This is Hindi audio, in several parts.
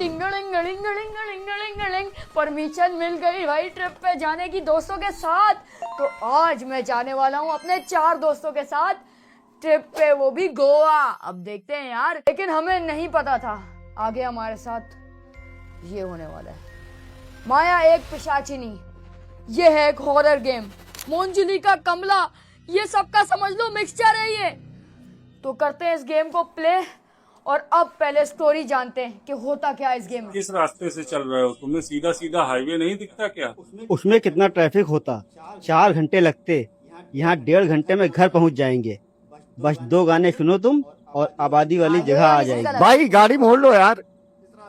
टिंगलिंग परमिशन मिल गई भाई ट्रिप पे जाने की दोस्तों के साथ। तो आज मैं जाने वाला हूँ अपने 4 दोस्तों के साथ ट्रिप पे, वो भी गोवा। अब देखते हैं यार, लेकिन हमें नहीं पता था आगे हमारे साथ ये होने वाला है। माया एक पिशाचिनी, ये है एक हॉरर गेम, मोंजुली का कमला, ये सबका समझ लो मिक्सचर है ये। तो करते हैं इस गेम को प्ले, और अब पहले स्टोरी जानते हैं कि होता क्या है इस गेम में। किस रास्ते से चल रहे हो? तुम्हें सीधा सीधा हाईवे नहीं दिखता क्या? उसमें कितना ट्रैफिक होता, 4 घंटे लगते। यहाँ 1.5 घंटे में घर पहुँच जाएंगे। बस 2 गाने सुनो तुम और आबादी वाली जगह आ जाएगी। भाई गाड़ी मोड़ लो यार,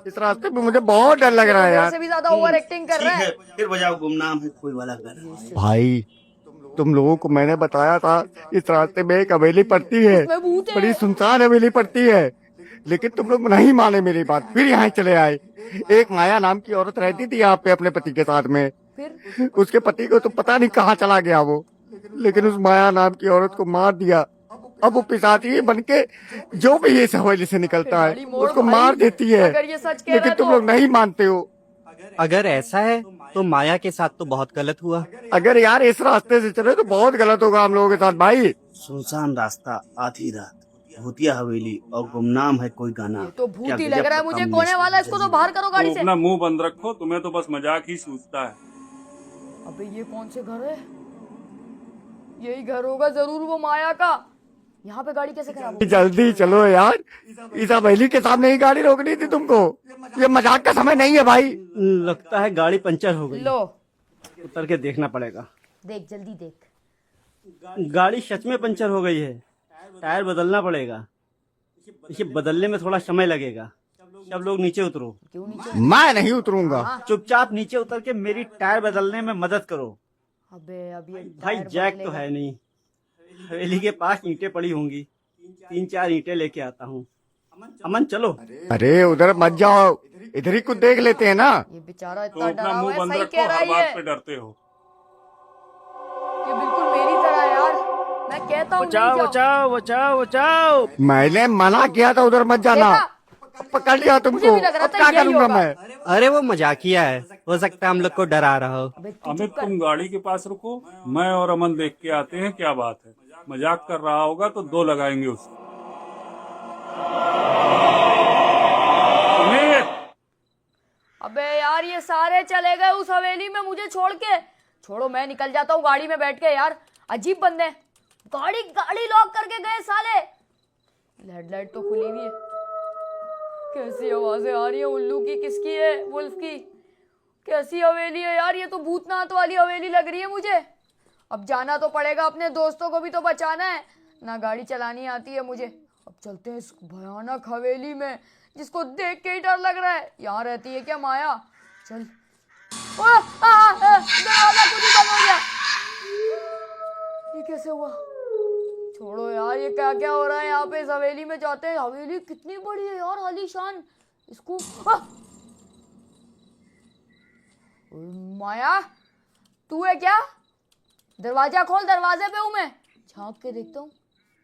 इस रास्ते पे मुझे बहुत डर लग रहा है यार। से भी ज्यादा ओवर एक्टिंग कर रहा है। फिर बजाओ गुमनाम है कोई वाला गाना। भाई तुम लोगों को मैंने बताया था इस रास्ते में एक हवेली पड़ती है, उसमें भूत है। बड़ी सुनसान हवेली पड़ती है, लेकिन तुम लोग नहीं माने मेरी बात, फिर यहाँ चले आए। एक माया नाम की औरत रहती थी यहाँ पे अपने पति के साथ में। फिर उसके पति को तो पता नहीं कहाँ चला गया वो, लेकिन उस माया नाम की औरत को मार दिया। अब वो पिशाची बन के जो भी इस हवेली से निकलता है गाड़ी मोड़ उसको भाई। मार देती है, अगर ये सच कह रहा लेकिन है तुम तो लोग नहीं मानते हो। अगर ऐसा है तो माया के साथ तो बहुत गलत हुआ। अगर यार इस रास्ते से चले तो बहुत गलत होगा हम लोगों के साथ भाई। सुनसान रास्ता, आधी रात, भूतिया हवेली और गुमनाम है कोई गाना। तो भूत ही लग रहा है मुझे, कोने वाला, इसको तो बाहर करो गाड़ी तुम से। अपना मुंह बंद रखो, तुम्हें तो बस मजाक ही सूझता है। अबे ये कौन से घर है? यही घर होगा जरूर वो माया का। यहाँ पे गाड़ी कैसे खराब हो? जल्दी चलो यार, इस हवेली के सामने ही गाड़ी रोकनी थी तुमको, ये मजाक का समय नहीं है भाई। लगता है गाड़ी पंचर हो गई। लो उतर के देखना पड़ेगा। देख, जल्दी देख। गाड़ी सच में पंचर हो गई है, टायर बदलना पड़ेगा। इसे बदलने में थोड़ा समय लगेगा। सब लोग नीचे उतरो। क्यों नीचे? मैं नहीं उतरूंगा। चुपचाप नीचे उतर के मेरी टायर बदलने में मदद करो। अबे अब ये भाई टायर जैक तो बदलेगा। है नहीं। हवेली के पास ईंटें पड़ी होंगी, 3-4 ईंटें लेके आता हूँ। अमन चलो। अरे उधर मत जाओ, इधर ही कुछ देख लेते हैं ना। ये बेचारा तो इतना अपना डरा हुआ मुंह है, बंद सही रखो, कह रहा हर है बात ये। पे डरते हो। ये बिल्कुल मेरी तरह है यार, मैं कहता हूँ बचाओ नहीं जाओ। बचाओ बचाओ बचाओ। मैंने मना किया था उधर मत जाना, देखा? पकड़ लिया मुझे तुमको, भी लग रहा अब था क्या यही करूंगा होगा। मैं। अरे वो मजाकिया है, हो सकता है हम लोग को डरा रहा हो। अबे तू अमित चुप कर। तुम गाड़ी के पास रुको, मैं और अमन देख के आते हैं क्या बात है। मजाक कर रहा होगा तो 2 लगाएंगे उसको। अमित! अबे यार ये सारे चले गए उस हवेली में मुझे छोड़ के। छोड़ो, मैं निकल जाता हूँ गाड़ी में बैठ के। यार अजीब बंदे हैं। गाड़ी लॉक करके गए साले। हेडलाइट तो खुली हुई है। कैसी आवाजें आ रही है उल्लू की, किसकी है? वुल्फ की। कैसी हवेली है यार, ये तो भूतनाथ वाली हवेली लग रही है मुझे। अब जाना तो पड़ेगा, अपने दोस्तों को भी तो बचाना है ना। गाड़ी चलानी आती है मुझे। अब चलते हैं इस भयानक हवेली में जिसको देख के ही डर लग रहा है। यहाँ रहती है क्या माया? चल। दरवाजा खुद ही बंद हो गया। ये कैसे हुआ? छोड़ो यार, ये क्या क्या हो रहा है यहाँ पे। इस हवेली में जाते हैं। हवेली कितनी बड़ी है यार, आलीशान। इसको माया तू है क्या? दरवाजा खोल, दरवाजे पे हूँ मैं। झांक के देखता हूँ,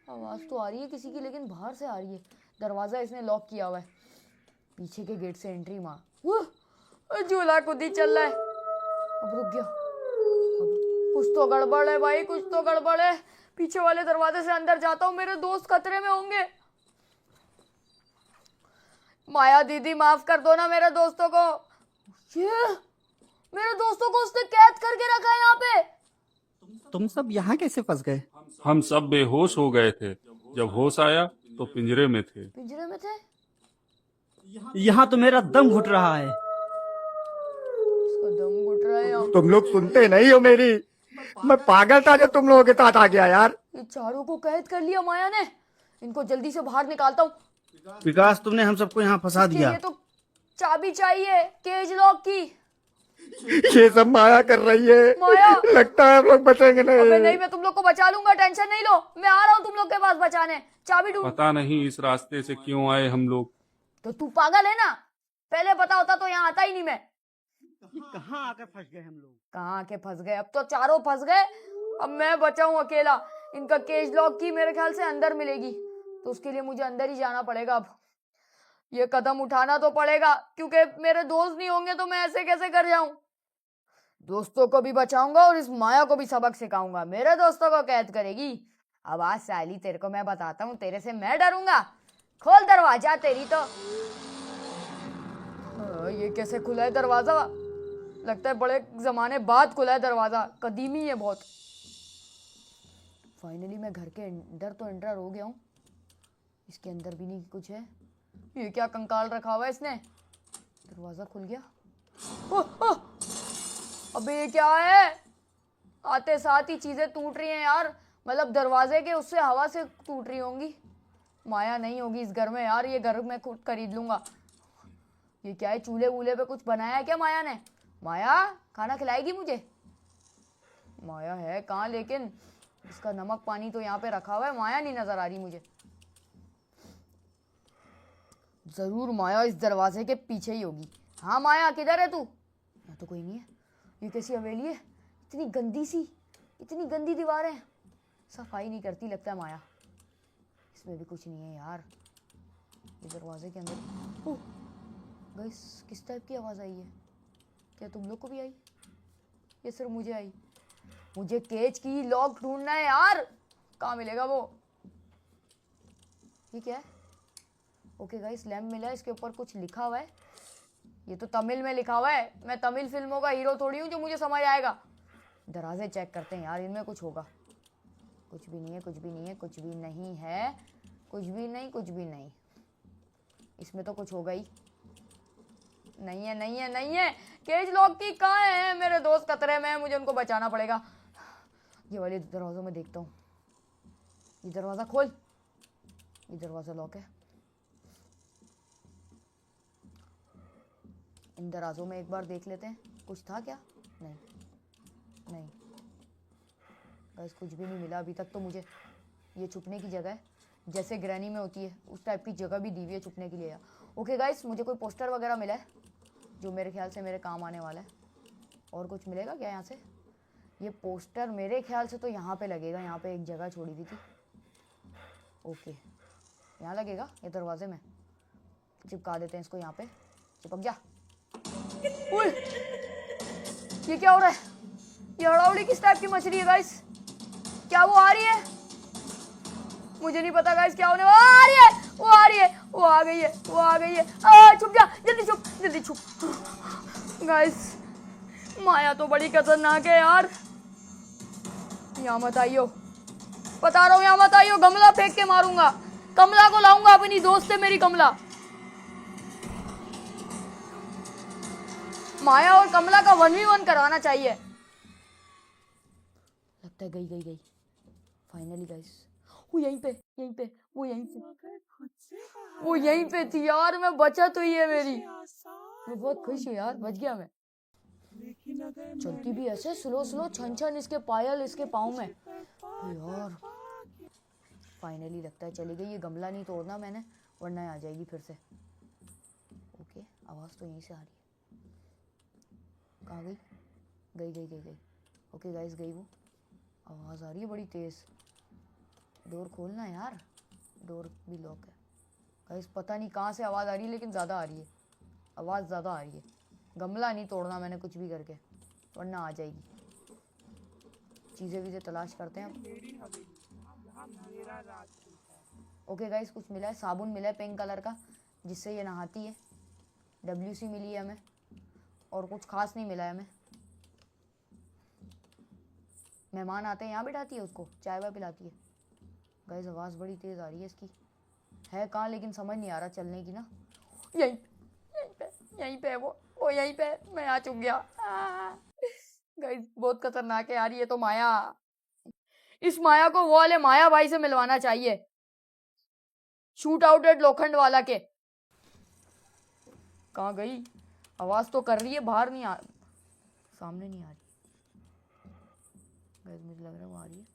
आवाज तो आ रही है किसी की, लेकिन बाहर से आ रही है। दरवाजा इसने लॉक किया हुआ है। पीछे के गेट से एंट्री मार। झूला खुद ही चल रहा है। अब रुक गया। अब कुछ तो गड़बड़ है भाई, कुछ तो गड़बड़ है। पीछे वाले दरवाजे से अंदर जाता हूँ, मेरे दोस्त खतरे में होंगे। माया दीदी माफ कर दो ना मेरे दोस्तों को। ये मेरे दोस्तों को उसने कैद करके रखा है यहाँ पे। तुम सब यहाँ कैसे फंस गए? हम सब बेहोश हो गए थे, जब होश आया तो पिंजरे में थे। पिंजरे में थे? यहाँ तो मेरा दम घुट रहा है। इसका दम घुट रहा है यहाँ। तुम लोग सुनते नहीं हो मेरी, मैं पागल था जो तुम लोगों के साथ आ गया यार। ये चारों को कैद कर लिया माया ने। इनको जल्दी से बाहर निकालता हूँ। विकास तुमने हम सबको यहाँ फंसा दिया। ये तो चाबी चाहिए केज लॉक की। ये सब माया कर रही है, माया? लगता है हम लोग बचेंगे अबे नहीं। नहीं, मैं तुम लोग को बचा लूंगा, टेंशन नहीं लो। मैं आ रहा हूँ तुम लोग के पास बचाने। चाबी ढूंढ। पता नहीं इस रास्ते से क्यों आए हम लोग। तो तू पागल है ना? पहले पता होता तो यहाँ आता ही नहीं मैं। कहाँ आकर फंस गए हम लोग? कहाँ के फंस गए? अब तो चारों फंस गए। अब मैं बचा हूँ अकेला। इनका केज लॉक की मेरे ख्याल से अंदर मिलेगी, तो उसके लिए मुझे अंदर ही जाना पड़ेगा। अब ये कदम उठाना तो पड़ेगा, क्योंकि मेरे दोस्त नहीं होंगे तो मैं ऐसे कैसे कर जाऊं। दोस्तों को भी बचाऊंगा और इस माया को भी सबक सिखाऊंगा। मेरे दोस्तों को कैद करेगी। अब आज साली तेरे को मैं बताता हूँ, तेरे से मैं डरूंगा। खोल दरवाजा, तेरी तो ये कैसे खुला है दरवाजा? लगता है बड़े जमाने बाद खुला है दरवाजा, कदीमी है बहुत। फाइनली मैं घर के अंदर तो एंटर हो गया हूँ। इसके अंदर भी नहीं कुछ है। ये क्या कंकाल रखा हुआ है इसने? दरवाजा खुल गया। ओह! अबे ये क्या है? आते साथ ही चीजें टूट रही हैं यार। मतलब दरवाजे के उससे हवा से टूट रही होंगी। माया नहीं होगी इस घर में यार, ये घर मैं खुद खरीद लूंगा। ये क्या है? चूल्हे वूल्हे पे कुछ बनाया है क्या माया ने? माया खाना खिलाएगी मुझे? माया है कहाँ? लेकिन इसका नमक पानी तो यहाँ पे रखा हुआ है, माया नहीं नजर आ रही मुझे। जरूर माया इस दरवाजे के पीछे ही होगी। हाँ माया, किधर है तू? यहाँ तो कोई नहीं है। ये कैसी हवेली है? इतनी गंदी सी, इतनी गंदी दीवारें, सफाई नहीं करती लगता है माया। इसमें भी कुछ नहीं है यार। ये दरवाजे के अंदर गाइस किस टाइप की आवाज़ आई है? क्या तुम लोग को भी आई? ये सिर्फ मुझे आई? मुझे केज की लॉक ढूंढना है यार। कहाँ मिलेगा वो? ये क्या है? ओके गाइस, लैम्प मिला है, इसके ऊपर कुछ लिखा हुआ है। ये तो तमिल में लिखा हुआ है। मैं तमिल फिल्मों का हीरो थोड़ी हूँ जो मुझे समझ आएगा। दरवाजे चेक करते हैं यार, इनमें कुछ होगा। कुछ भी नहीं है, कुछ भी नहीं है, कुछ भी नहीं है, कुछ भी नहीं, कुछ भी नहीं। इसमें तो कुछ होगा ही। नहीं है, नहीं है, नहीं है। केज लॉक की कहाँ है? मेरे दोस्त खतरे में है, मुझे उनको बचाना पड़ेगा। ये वाले दरवाजों में देखता हूँ। ये दरवाजा खोल। ये दरवाजा लॉक है। इन दरवाजों में एक बार देख लेते हैं, कुछ था क्या? नहीं नहीं गाइस, कुछ भी नहीं मिला अभी तक तो मुझे। ये छुपने की जगह है, जैसे ग्रैनी में होती है उस टाइप की जगह भी दी हुई है छुपने के लिए। ओके गाइस, मुझे कोई पोस्टर वगैरह मिला है जो मेरे ख्याल से मेरे काम आने वाला है। और कुछ मिलेगा क्या यहाँ से? ये पोस्टर मेरे ख्याल से तो यहाँ पे लगेगा। यहाँ पे एक जगह छोड़ी हुई थी। ओके, यहाँ लगेगा ये दरवाजे में। चिपका देते हैं इसको यहाँ पे। चिपक जा। ये क्या हो रहा है? ये हड़ाउड़ी किस टाइप की मछली है गाइस? क्या वो आ रही है? मुझे नहीं पता गाइस क्या होने। वो आ रही है, वो आ रही है, वो आ गई है, वो आ गई है। छुप जा, जल्दी छुप, जल्दी छुप। गाइस माया तो बड़ी खतरनाक है यार। यहाँ मत आइयो, बता रहा हूँ, यहाँ मत आइयो। गमला फेंक के मारूंगा। कमला को लाऊंगा, अपनी दोस्त है मेरी कमला। माया और कमला का 1v1 करवाना चाहिए। लगता है गई गई गई फाइनली गाइस। वो यहीं पे, यहीं पे, वो यहीं पे, वो यहीं पे थी यार। मैं बचत हुई है मेरी। मैं बहुत खुश हूँ यार, बच गया मैं। चलती भी ऐसे स्लो स्लो, छन छन इसके पायल इसके पाँव में। यार फाइनली लगता है चली गई। ये गमला नहीं तोड़ना मैंने, वरना आ जाएगी फिर से। ओके, आवाज़ तो यहीं से आ रही है। कहाँ गई? गई गई गई गई। ओके गाइस, गई वो। आवाज़ आ रही है बड़ी तेज़। डोर खोलना यार, डोर भी लॉक है। गाइस पता नहीं कहाँ से आवाज़ आ रही है, लेकिन ज़्यादा आ रही है। आवाज़ ज़्यादा आ रही है। गमला नहीं तोड़ना मैंने कुछ भी करके, वरना आ जाएगी। चीज़ें वीज़ें तलाश करते हैं। ओके गाइस, कुछ मिला है। साबुन मिला है पिंक कलर का, जिससे ये नहाती है। WC मिली है हमें, और कुछ खास नहीं मिला है हमें। मेहमान आते हैं यहाँ बिठाती है उसको, चाय वाय पिलाती है। गाइस आवाज़ बड़ी तेज़ आ रही है इसकी। है कहाँ लेकिन समझ नहीं आ रहा चलने की ना। यहीं पे, यहीं पे है वो यहीं पे। मैं आ चुक गया। गाइस बहुत खतरनाक है यार ये तो माया। इस माया को वो वाले माया भाई से मिलवाना चाहिए, शूट आउट एट लोखंड वाला के। कहाँ गई? आवाज़ तो कर रही है, बाहर नहीं आ, सामने नहीं आ रही। गाइस मुझे लग रहा है वो आ रही है।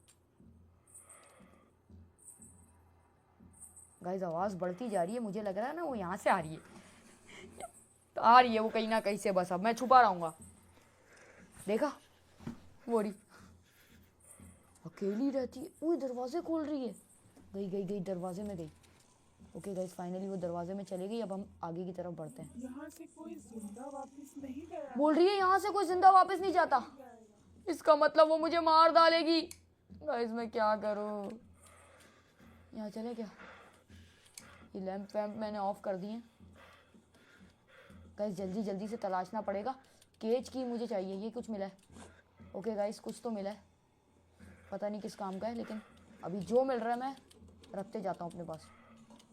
गाइस आवाज़ बढ़ती जा रही है, मुझे लग रहा है ना वो यहाँ से आ रही है। तो आ रही है वो कहीं ना कहीं से। बस अब मैं छुपा रहूंगा। देखा वो रही, अकेली रहती है। वो दरवाजे खोल रही है। गई गई गई, दरवाजे में गई। ओके गाइस, फाइनली वो दरवाजे में चली गई। अब हम आगे की तरफ बढ़ते हैं। यहाँ से कोई जिंदा वापस नहीं गया। बोल रही है यहाँ से कोई जिंदा वापस नहीं जाता। इसका मतलब वो मुझे मार डालेगी। गाइस मैं क्या करूँ? यहाँ चले क्या? ये लैंप वैम्प मैंने ऑफ कर दिए। गाइस जल्दी जल्दी से तलाशना पड़ेगा। केज की मुझे चाहिए। ये कुछ मिला है। ओके गाइस, कुछ तो मिला है, पता नहीं किस काम का है, लेकिन अभी जो मिल रहा है मैं रखते जाता हूँ अपने पास।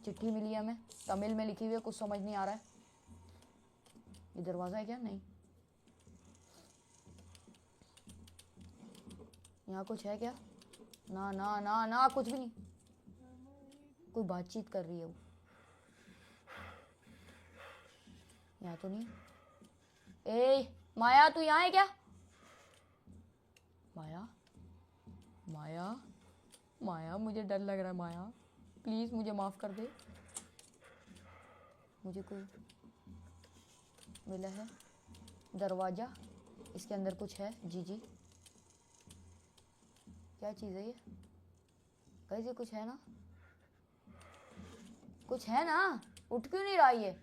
चिट्ठी मिली है हमें, तमिल में लिखी हुई है, कुछ समझ नहीं आ रहा है। ये दरवाज़ा है क्या? नहीं। यहाँ कुछ है क्या? ना ना ना ना, कुछ भी नहीं। कोई बातचीत कर रही है वो। यहाँ तो नहीं। ए माया, तू यहाँ है क्या? माया माया माया, मुझे डर लग रहा है। माया प्लीज़ मुझे माफ़ कर दे। मुझे कोई मिला है दरवाज़ा, इसके अंदर कुछ है। जी जी, क्या चीज़ है ये? कैसे कुछ है ना? कुछ है ना? उठ क्यों नहीं रहा ये?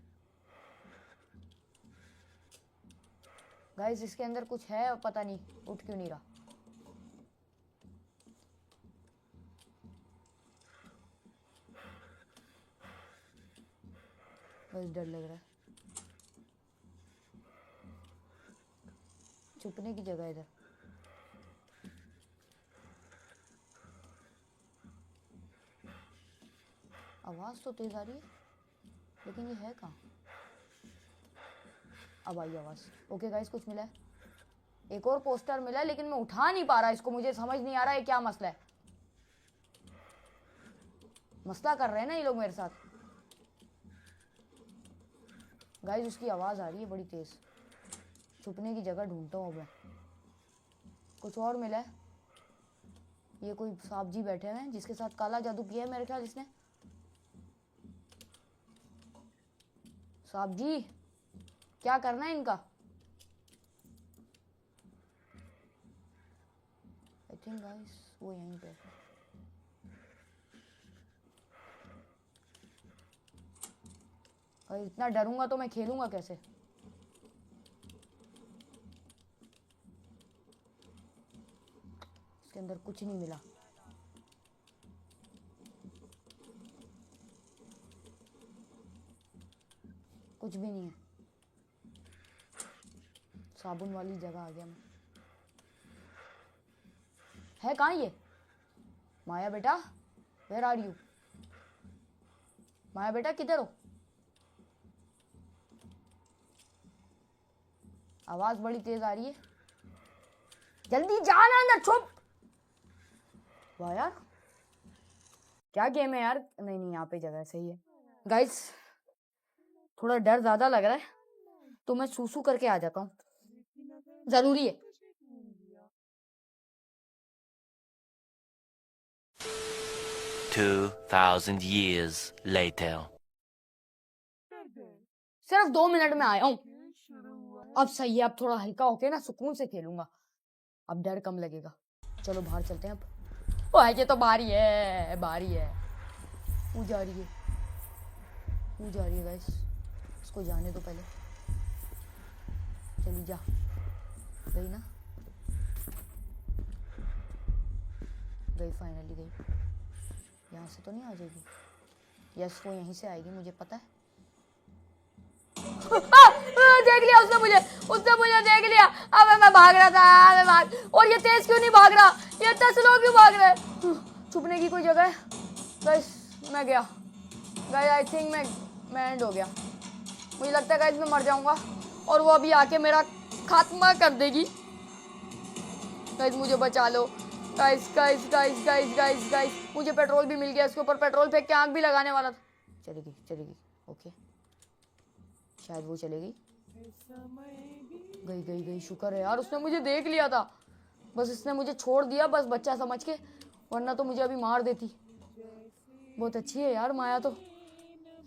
गाइस इसके अंदर कुछ है, पता नहीं उठ क्यों नहीं रहा। गाइस डर लग रहा है। छुपने की जगह इधर। आवाज़ तो तेज आ रही है, लेकिन ये है कहाँ? अब आई आवाज़। ओके गाइस, कुछ मिला है। एक और पोस्टर मिला है, लेकिन मैं उठा नहीं पा रहा इसको। मुझे समझ नहीं आ रहा है क्या मसला है। मसला कर रहे हैं ना ये लोग मेरे साथ। गाइस उसकी आवाज़ आ रही है बड़ी तेज। छुपने की जगह ढूंढता हूँ अब मैं। कुछ और मिला है। ये कोई सांप जी बैठे हुए हैं, जिसके साथ काला जादू किया है मेरे ख्याल इसने। सांप जी, क्या करना है इनका? आई थिंक गाइस वो यहीं पे। गाइस इतना डरूंगा तो मैं खेलूंगा कैसे? इसके अंदर कुछ नहीं मिला। कुछ भी नहीं है। साबुन वाली जगह आ गया मैं। है कहाँ ये? माया बेटा, वेयर आर यू? माया बेटा किधर हो? आवाज बड़ी तेज आ रही है। जल्दी जाना अंदर, छुप। वाह यार, क्या गेम है यार। नहीं नहीं, यहाँ पे जगह सही है। गाइस थोड़ा डर ज्यादा लग रहा है, तो मैं सूसू करके आ जाता हूँ। जरूरी है। 2,000 years later. सिर्फ 2 मिनट में आया हूँ। अब सही है, अब थोड़ा हल्का होके ना सुकून से खेलूंगा। अब डर कम लगेगा। चलो बाहर चलते हैं अब। ओह ये तो बारी है, बारी है। वो जा रही है, वो जा रही है गाइस। इसको जाने दो पहले। चली जा। गई ना? गई, फाइनली गई। यहाँ से तो नहीं आ जाएगी। यस वो यहीं से आएगी, मुझे पता है। देख लिया उसने मुझे देख लिया। अब मैं भाग रहा था, मैं भाग। और ये तेज क्यों नहीं भाग रहा? ये इतना स्लो क्यों भाग रहा है? छुपने की कोई जगह है? गाइस मैं गया। गाइस आई थिंक मैं एंड हो गया। मुझे लगता है गाइस मैं मर जाऊंगा और वो अभी आके मेरा खात्मा कर देगी। गाइस मुझे बचा लो। Guys guys guys guys guys guys, मुझे पेट्रोल भी मिल गया। इसके ऊपर पेट्रोल फेंक के आग भी लगाने वाला था। चलेगी ओके, शायद वो चलेगी। गई। शुक्र है यार, उसने मुझे देख लिया था। बस इसने मुझे छोड़ दिया, बस बच्चा समझ के, वरना तो मुझे अभी मार देती। बहुत अच्छी है यार माया तो।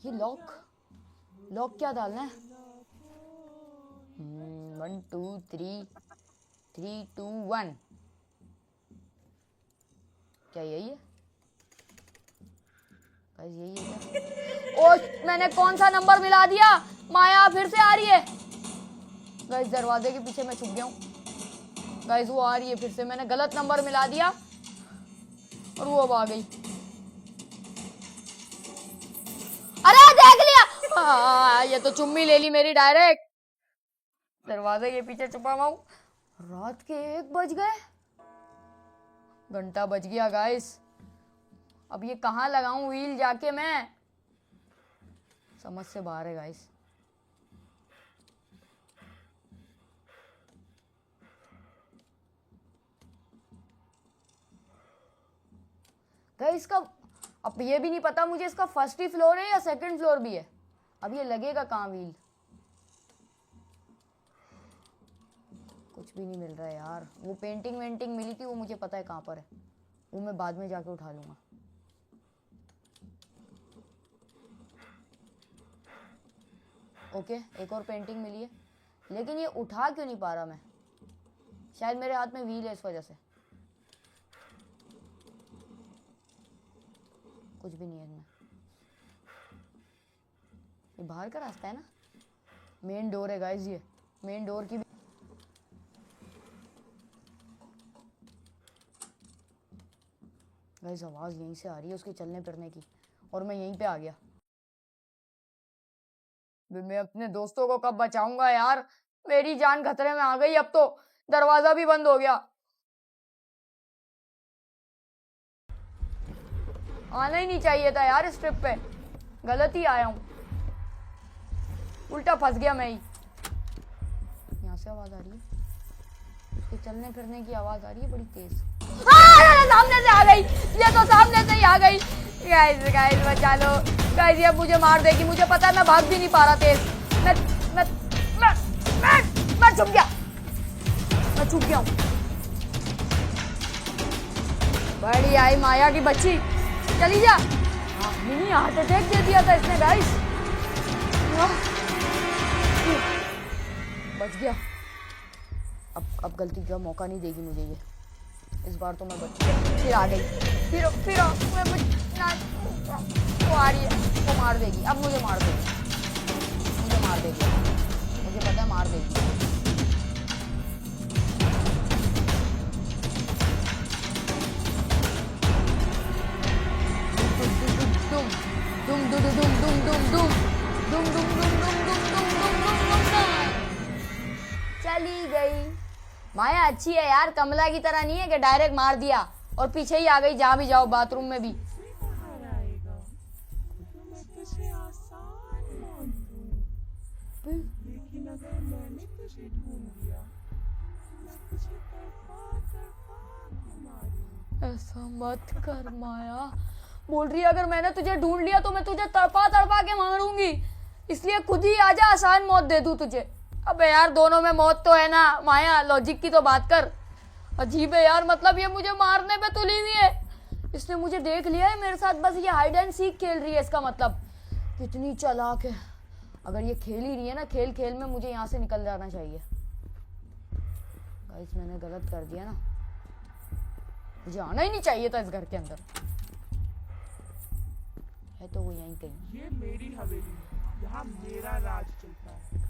ये लॉक क्या डालना है? 1 2 3 3 2 1। क्या यही है? गाइस यही है क्या? ओ मैंने कौन सा नंबर मिला दिया? माया फिर से आ रही है गाइस, दरवाजे के पीछे मैं छुप गया हूँ गाइस। वो आ रही है फिर से, मैंने गलत नंबर मिला दिया और वो अब आ गई। अरे देख लिया, ये तो चुम्मी ले ली मेरी डायरेक्ट। दरवाजे के पीछे छुपा हुआ हूँ। रात के 1 बज गए, घंटा बज गया गाइस। अब ये कहाँ लगाऊं व्हील जाके, मैं समझ से बाहर है गाइस। गाइस का अब ये भी नहीं पता मुझे इसका फर्स्ट ही फ्लोर है या सेकंड फ्लोर भी है। अब ये लगेगा कहाँ व्हील, कुछ भी नहीं मिल रहा है यार। वो पेंटिंग वेंटिंग मिली थी, वो मुझे पता है कहाँ पर है, वो मैं बाद में जाके उठा लूंगा। ओके एक और पेंटिंग मिली है, लेकिन ये उठा क्यों नहीं पा रहा मैं? शायद मेरे हाथ में व्हील है इस वजह से। कुछ भी नहीं है इनमें। ये बाहर का रास्ता है ना, मेन डोर है गाइस। ये मेन डोर की भी गाइस आवाज यहीं से आ रही है उसके चलने फिरने की, और मैं यहीं पे आ गया। मैं अपने दोस्तों को कब बचाऊंगा यार, मेरी जान खतरे में आ गई। अब तो दरवाजा भी बंद हो गया। आना ही नहीं चाहिए था यार इस ट्रिप पे, गलत ही आया हूँ, उल्टा फंस गया मैं ही। यहाँ से आवाज आ रही है, उसके चलने फिरने की आवाज आ रही है बड़ी तेज। सामने से आ गई, ये तो सामने से ही आ गई। गाइस गाइस बचा लो गाइस, ये मुझे मार देगी, मुझे पता है। मैं भाग भी नहीं पा रहा तेज। मैं छुप गया, मैं छुप गया हूँ। बड़ी आई माया की बच्ची, चली जा। मिनी हार्ट अटैक दे दिया था इसने गाइस। बच गया। अब गलती का मौका नहीं देगी मुझे ये, इस बार तो मैं बच गया। फिर आ गई, फिर वो आ रही है, वो मार देगी। अब मुझे मार देगी, मुझे मार देगी, मुझे पता है मार देगी। दुम दुम दुम दुम दुम दुम दुम दुम दुम दुम दुम दुम दुम दुम दुम। चली गई। माया अच्छी है यार, कमला की तरह नहीं है कि डायरेक्ट मार दिया और पीछे ही आ गई। जहां भी जाओ, बाथरूम में भी। बाहर आएगा तो मैं तुझे आसान मौत दूं, लेकिन अगर मैंने तुझे ढूंढ लिया मैं तुझे तड़पा तड़पा के मारूं। ऐसा मत कर माया, बोल रही है अगर मैंने तुझे ढूंढ लिया तो मैं तुझे तड़पा तड़पा के मारूंगी, इसलिए खुद ही आजा, आसान मौत दे दूं तुझे। अबे यार दोनों में मौत तो है ना माया, लॉजिक की तो बात कर। अजीब है यार, मतलब ये मुझे मारने पे तुली हुई है। इसने मुझे देख लिया है मेरे साथ, बस ये हाइड एंड सीक खेल रही है। इसका मतलब कितनी चालाक है। अगर ये खेल ही रही है ना, खेल खेल में मुझे यहाँ से निकल जाना चाहिए। गाइस मैंने गलत कर दिया ना, मुझे आना ही नहीं चाहिए था इस घर के अंदर। है तो वो यहीं कहीं। ये मेरी हवेली, यहाँ मेरा राज चलता है।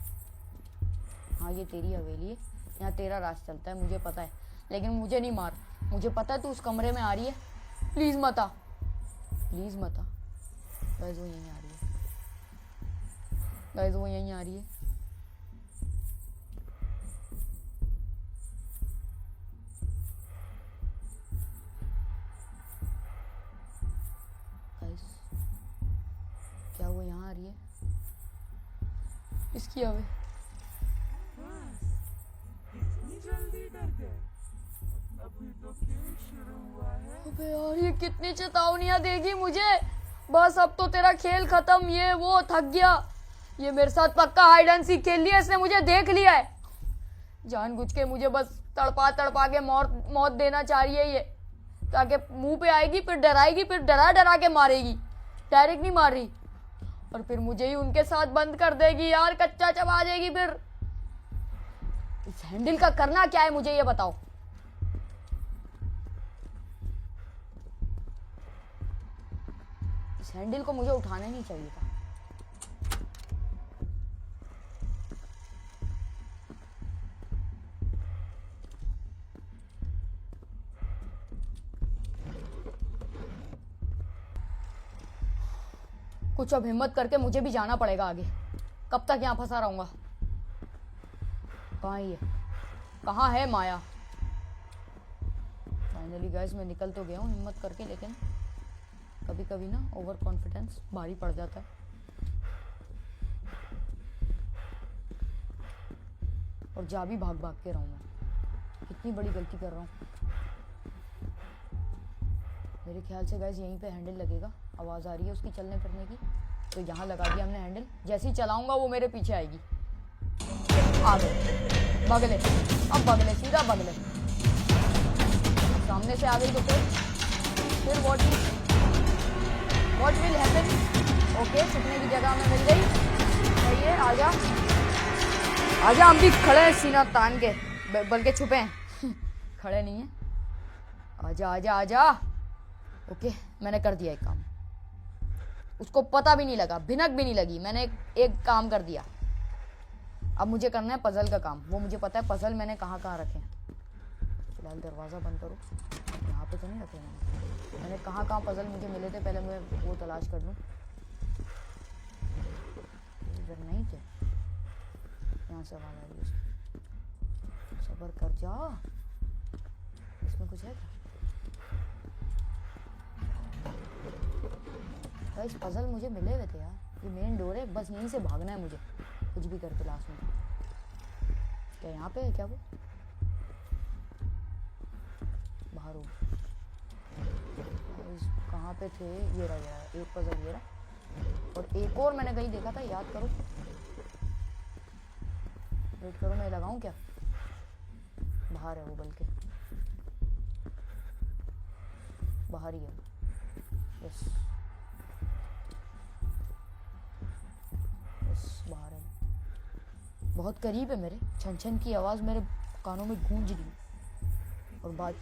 हाँ ये तेरी हवेली है, यहाँ तेरा राज चलता है, मुझे पता है। लेकिन मुझे नहीं मार, मुझे पता है तू उस कमरे में आ रही है। प्लीज मत आ, प्लीज मत आ। गाइस वो यहीं आ रही है, गाइस वो यहीं आ रही है। गाइस क्या वो यहाँ आ रही है? इसकी हवे इतनी जल्दी डर गए? अभी तो खेल शुरू हुआ है। अबे यार ये कितनी चेतावनियां देगी मुझे। बस अब तो तेरा खेल खत्म, ये वो थक गया। ये मेरे साथ पक्का हाइड एंड सीक खेल लिया, इसने मुझे देख लिया है। जानबूझ के मुझे बस तड़पा तड़पा के मौत देना चाह रही है ये, ताकि मुंह पे आएगी फिर डराएगी, फिर डरा डरा के मारेगी। डायरेक्ट नहीं मार रही, और फिर मुझे ही उनके साथ बंद कर देगी यार, कच्चा चबा देगी। फिर इस हैंडल का करना क्या है मुझे ये बताओ। इस इस हैंडल को मुझे उठाना नहीं चाहिए था। कुछ अब हिम्मत करके मुझे भी जाना पड़ेगा आगे। कब तक यहाँ फंसा रहूंगा? कहाँ है ये? कहाँ है माया? फाइनली गाइस मैं निकल तो गया हूँ हिम्मत करके, लेकिन कभी कभी ना ओवर कॉन्फिडेंस भारी पड़ जाता है। और जा भी भाग भाग के रहा हूँ मैं। कितनी बड़ी गलती कर रहा हूँ। मेरे ख्याल से गाइस यहीं पे हैंडल लगेगा। आवाज़ आ रही है उसकी चलने फिरने की, तो यहाँ लगा दिया हमने हैंडल। जैसे ही चलाऊंगा वो मेरे पीछे आएगी। आ गए, बगले, अब बगले, सीधा बगले। सामने से आ गई तो फिर व्हाट विल हैपन? ओके, छुपने की जगह हमें मिल गई। सही है, आजा आजा। हम भी खड़े हैं सीना तान के, बल्कि छुपे हैं खड़े नहीं है। आजा आजा आजा। ओके, मैंने कर दिया एक काम। उसको पता भी नहीं लगा, भिनक भी नहीं लगी। मैंने एक काम कर दिया। अब मुझे करना है पजल का काम। वो मुझे पता है पजल मैंने कहाँ रखे हैं। फिलहाल दरवाज़ा बंद करो। यहाँ पे तो नहीं रखे मैंने कहाँ पजल मुझे मिले थे, पहले मैं वो तलाश कर लूँ। इधर नहीं थे, यहाँ से आवाज़ आ रही है। सब्र कर जा, इसमें कुछ है क्या? गाइस पजल मुझे मिले हुए थे यार। ये मेन डोर है, बस यहीं से भागना है मुझे कुछ भी करके लास्ट में। क्या यहाँ पे है क्या? वो बाहर हो। कहाँ पे थे? ये रहा एक पजल, ये रहा। और एक और मैंने कहीं देखा था, याद करो। वेट करो, मैं लगाऊं क्या? बाहर है वो, बल्कि बाहर ही है। यस बाहर है, बहुत करीब है मेरे। छन छन की आवाज़ मेरे कानों में गूंज रही है। और बात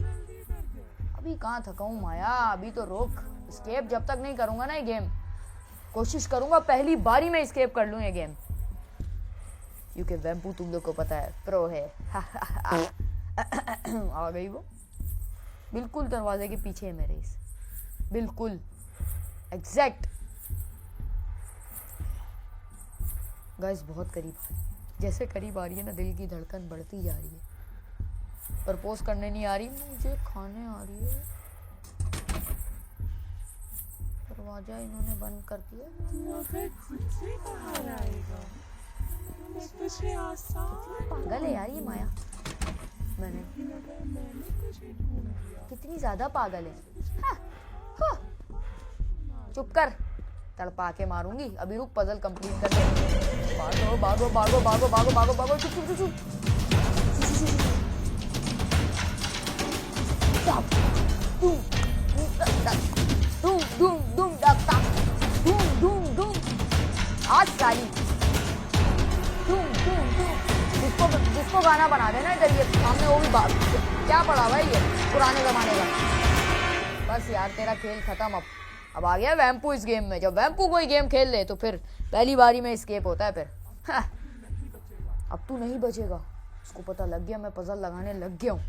अभी कहाँ थका हूँ माया, अभी तो रोक। स्केप जब तक नहीं करूँगा ना ये गेम, कोशिश करूँगा पहली बारी में स्केप कर लूँ ये गेम, क्योंकि वैम्पू तुम लोग को पता है प्रो है। आ गई वो, बिल्कुल दरवाजे के पीछे है मेरे। इस बिल्कुल एग्जैक्ट। गाइस बहुत करीब आ रही है। जैसे करीब आ रही है ना, दिल की धड़कन बढ़ती जा रही है। प्रपोज करने नहीं आ रही, मुझे खाने आ रही है। दरवाजा इन्होंने बंद कर दिया। पागल है यार ये माया। मैंने कितनी ज्यादा पागल है। हाँ, हाँ। चुप कर, तड़पा के मारूंगी। अभी रुक, पजल कंप्लीट कर ले। भागो भागो भागो भागो भागो भागो भागो। चुप चुप चुप आज साली जिसको गाना बना देना इधर। ये सामने वो भी क्या पड़ा हुआ है ये पुराने जमाने का। बस यार तेरा खेल खत्म। अब आ गया वैम्पू इस गेम में। जब वैम्पू कोई गेम खेल ले तो फिर पहली बारी में एस्केप होता है। फिर अब तू नहीं बचेगा। उसको पता लग गया मैं पजल लगाने लग गया हूँ।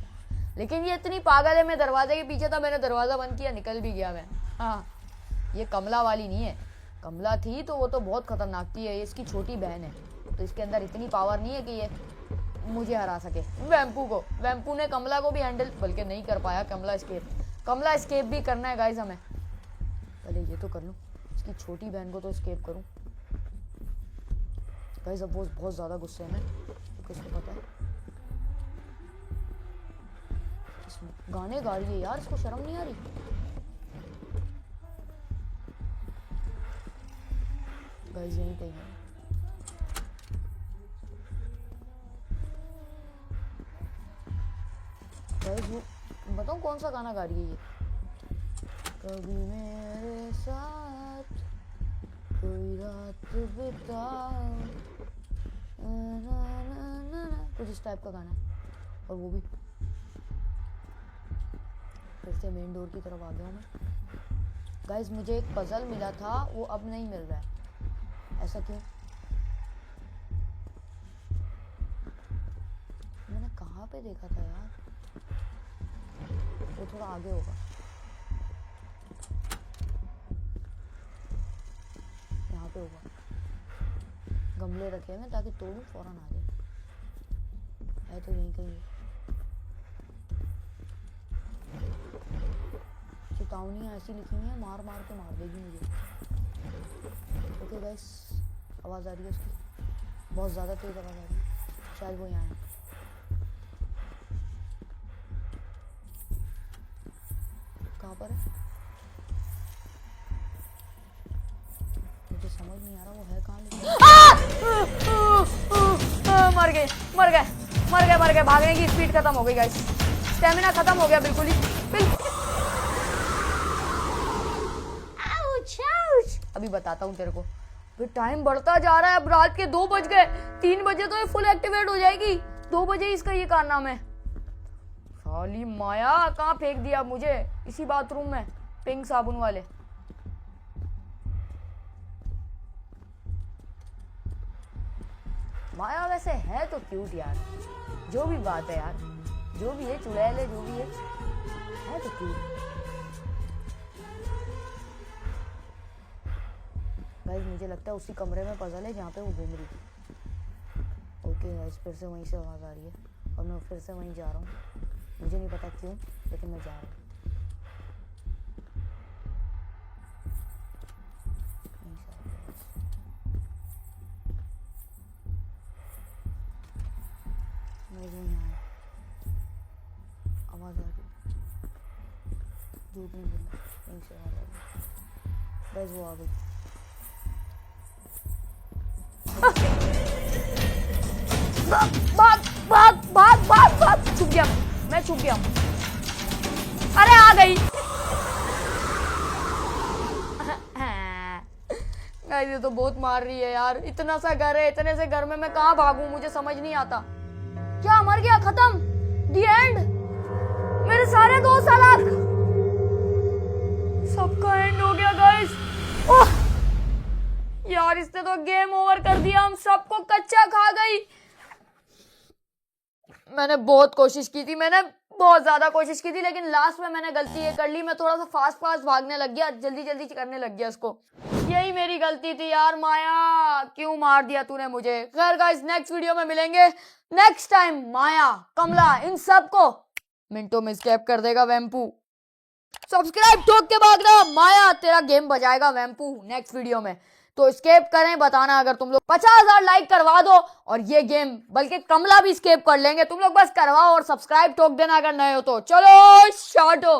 लेकिन ये इतनी पागल है, मैं दरवाजे के पीछे था, मैंने दरवाजा बंद किया, निकल भी गया मैं। हाँ, ये कमला वाली नहीं है। कमला थी तो वो तो बहुत खतरनाक थी। ये इसकी छोटी बहन है, तो इसके अंदर इतनी पावर नहीं है कि ये मुझे हरा सके। वैम्पू को, वैम्पू ने कमला को भी हैंडल बल्कि नहीं कर पाया। कमला स्केप भी करना है गाइस हमें। पहले ये तो कर लूँ, इसकी छोटी बहन को तो स्केप करूँ। गाइस अब वो बहुत ज़्यादा गुस्से में, क्योंकि उसको पता है गाने गा रही है यार, इसको शर्म नहीं आ रही। गाइस यहीं कहीं है। गाइस वो बताऊँ कौन सा गाना गा रही है ये? कभी मेरे साथ कोई रात बिताओ, कुछ इस टाइप का गाना है। और वो भी फिर से मेन डोर की तरफ आ गया हूँ मैं। गाइस मुझे एक पजल मिला था, वो अब नहीं मिल रहा है, ऐसा क्यों? मैंने कहाँ पे देखा था यार? वो थोड़ा आगे होगा, यहाँ पे होगा। गमले रखे हैं ताकि तोड़ूं फौरन आ जाए। है तो यहीं कहीं। चेतावनियाँ ऐसी लिखी हुई हैं, मार मार के मार देगी मुझे। ओके गाइस, आवाज़ आ रही है उसकी, बहुत ज़्यादा तेज़ आवाज़ आ रही है। शायद वो यहाँ है। कहाँ पर है मुझे समझ नहीं आ रहा, वो है कहाँ? मर गए मर गए मर गए मर गए। भागने की स्पीड खत्म हो गई गाइस, स्टेमिना खत्म हो गया बिल्कुल ही, बिल्कुल। अभी बताता हूँ तेरे को, फिर टाइम बढ़ता जा रहा है। अब रात के 2 बज गए, 3 बजे तो ये फुल एक्टिवेट हो जाएगी। 2 बजे इसका ये कारनामा है। साली माया कहाँ फेंक दिया मुझे? इसी बाथरूम में, पिंक साबुन वाले। माया वैसे है तो क्यूट यार, जो भी बात है यार, जो भी है, चुड़ैल है, जो भी है तो क्यूट। गाइस मुझे लगता है उसी कमरे में पजल है जहाँ पे वो घूम रही थी। ओके गाइस, फिर से वहीं से आवाज़ आ रही है और मैं फिर से वहीं जा रहा हूँ। मुझे नहीं पता क्यों, लेकिन मैं जा रहा हूँ। आवाज़ आ रही, झूठ नहीं बोलना, यहीं से आवाज़ आ रही। बस वो आ गई। भाग भाग भाग भाग भाग, छुप गया मैं छुप गया। अरे आ गई। ये तो बहुत मार रही है यार, इतना सा घर है, इतने से घर में मैं कहाँ भागूं? मुझे समझ नहीं आता। क्या मर गया? खत्म, दी एंड। मेरे सारे 2 साल सबका एंड हो गया गाइस। ओह यार, इसने तो गेम ओवर कर दिया, हम सबको कच्चा खा गई। मैंने बहुत कोशिश की थी, मैंने बहुत ज्यादा कोशिश की थी, लेकिन लास्ट में मैंने गलती ये कर ली, मैं थोड़ा सा फास्ट फास्ट भागने लग गया, जल्दी जल्दी करने लग गया इसको। यही मेरी गलती थी यार। माया क्यों मार दिया तूने मुझे? खैर गाइस, नेक्स्ट वीडियो में मिलेंगे। नेक्स्ट टाइम माया, कमला, इन सबको मिनटों में स्केप कर देगा वैम्पू। सब्सक्राइब ठोक के भागना, माया तेरा गेम बजाएगा वैम्पू नेक्स्ट वीडियो में। तो स्केप करें, बताना अगर तुम लोग 50,000 लाइक करवा दो और ये गेम, बल्कि कमला भी स्केप कर लेंगे। तुम लोग बस करवाओ और सब्सक्राइब ठोक देना अगर नए हो तो। चलो शाटो।